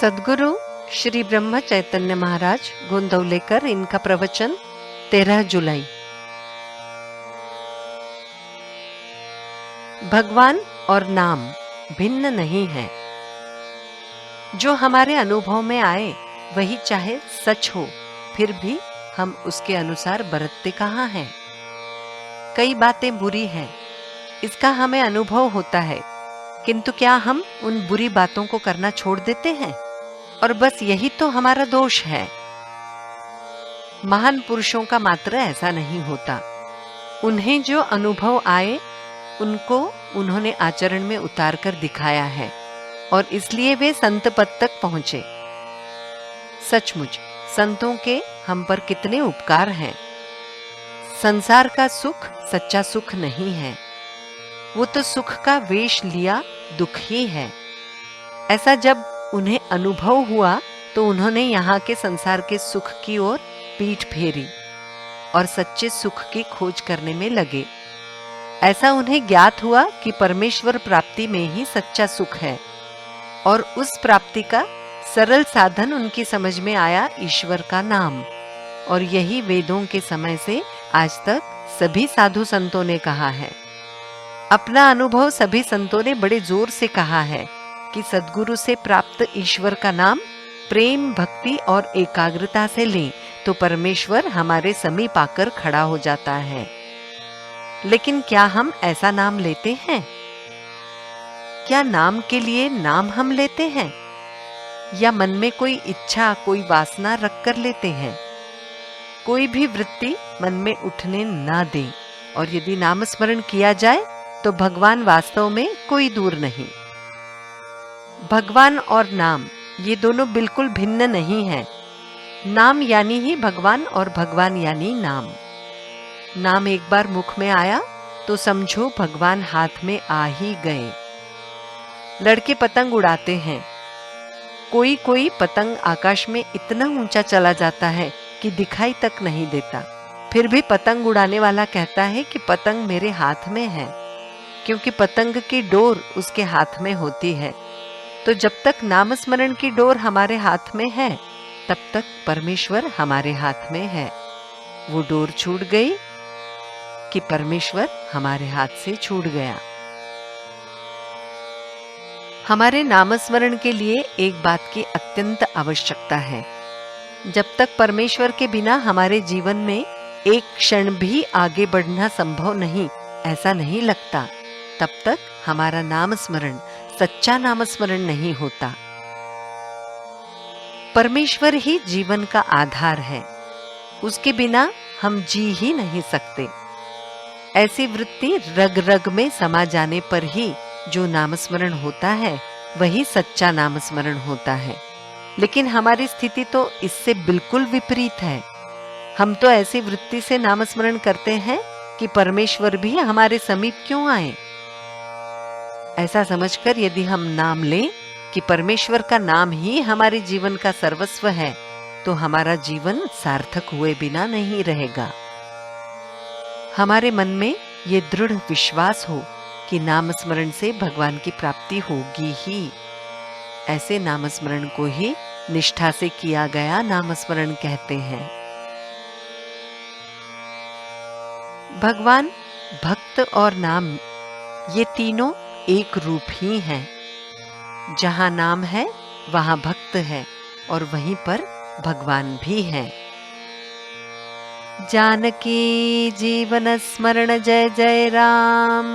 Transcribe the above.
सद्गुरु श्री ब्रह्म चैतन्य महाराज गोंदवलेकर, इनका प्रवचन 13 जुलाई। भगवान और नाम भिन्न नहीं है। जो हमारे अनुभव में आए वही चाहे सच हो, फिर भी हम उसके अनुसार बरतते कहाँ हैं। कई बातें बुरी हैं, इसका हमें अनुभव होता है, किंतु क्या हम उन बुरी बातों को करना छोड़ देते हैं? और बस यही तो हमारा दोष है। महान पुरुषों का मात्र ऐसा नहीं होता। उन्हें जो अनुभव आए उनको उन्होंने आचरण में उतार कर दिखाया है, और इसलिए वे संत पद तक पहुंचे। सचमुच संतों के हम पर कितने उपकार हैं। संसार का सुख सच्चा सुख नहीं है, वो तो सुख का वेश लिया दुख ही है। ऐसा जब उन्हें अनुभव हुआ तो उन्होंने यहाँ के संसार के सुख की ओर पीठ फेरी और सच्चे सुख की खोज करने में लगे। ऐसा उन्हें ज्ञात हुआ कि परमेश्वर प्राप्ति में ही सच्चा सुख है, और उस प्राप्ति का सरल साधन उनकी समझ में आया ईश्वर का नाम। और यही वेदों के समय से आज तक सभी साधु संतों ने कहा है। अपना अनुभव सभी संतों ने बड़े जोर से कहा है कि सद्गुरु से प्राप्त ईश्वर का नाम प्रेम, भक्ति और एकाग्रता से लें तो परमेश्वर हमारे समीप आकर खड़ा हो जाता है। लेकिन क्या हम ऐसा नाम लेते हैं? क्या नाम के लिए नाम हम लेते हैं, या मन में कोई इच्छा, कोई वासना रख कर लेते हैं? कोई भी वृत्ति मन में उठने ना दें, और यदि नाम स्मरण किया जाए तो भगवान वास्तव में कोई दूर नहीं। भगवान और नाम ये दोनों बिल्कुल भिन्न नहीं हैं। नाम यानी ही भगवान और भगवान यानी नाम। नाम एक बार मुख में आया तो समझो भगवान हाथ में आ ही गए। लड़के पतंग उड़ाते हैं। कोई कोई पतंग आकाश में इतना ऊंचा चला जाता है कि दिखाई तक नहीं देता। फिर भी पतंग उड़ाने वाला कहता है कि पतंग मेरे हाथ में है, क्योंकि पतंग की डोर उसके हाथ में होती है। तो जब तक नाम स्मरण की डोर हमारे हाथ में है, तब तक परमेश्वर हमारे हाथ में है। वो डोर छूट गई कि परमेश्वर हमारे हाथ से छूट गया। हमारे नाम स्मरण के लिए एक बात की अत्यंत आवश्यकता है। जब तक परमेश्वर के बिना हमारे जीवन में एक क्षण भी आगे बढ़ना संभव नहीं, ऐसा नहीं लगता, तब तक हमारा नाम स्मरण सच्चा नाम स्मरण नहीं होता। परमेश्वर ही जीवन का आधार है, उसके बिना हम जी ही नहीं सकते। ऐसी वृत्ति रग रग में समा जाने पर ही जो नाम स्मरण होता है वही सच्चा नाम स्मरण होता है। लेकिन हमारी स्थिति तो इससे बिल्कुल विपरीत है। हम तो ऐसी वृत्ति से नाम स्मरण करते हैं कि परमेश्वर भी हमारे समीप क्यों आए। ऐसा समझकर यदि हम नाम लें कि परमेश्वर का नाम ही हमारे जीवन का सर्वस्व है, तो हमारा जीवन सार्थक हुए बिना नहीं रहेगा। हमारे मन में ये दृढ़ विश्वास हो कि नाम स्मरण से भगवान की प्राप्ति होगी ही। ऐसे नाम स्मरण को ही निष्ठा से किया गया नाम स्मरण कहते हैं। भगवान, भक्त और नाम ये तीनों एक रूप ही हैं। जहां नाम है वहां भक्त है, और वहीं पर भगवान भी है। जानकी जीवन स्मरण जय जय राम।